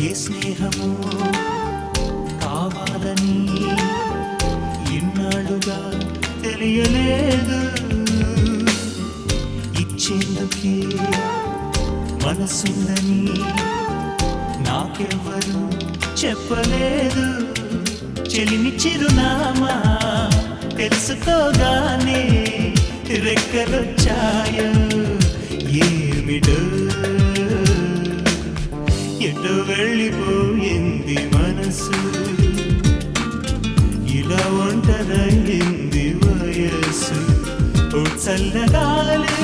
ఏ స్నేహము కావాలని ఇన్నాళ్ళుగా తెలియలేదు. ఇచ్చేందుకే మనసుందని నాకెవ్వరు చెప్పలేదు. చెలిమి చిరునామా తెలుసుకోగానే రెక్కలొచ్చాయో ఏమిటో, ఎటో వెళ్ళిపోయింది మనసు, ఇలా ఒంటరయింది వయస్సు. ఓ చల్లగాలి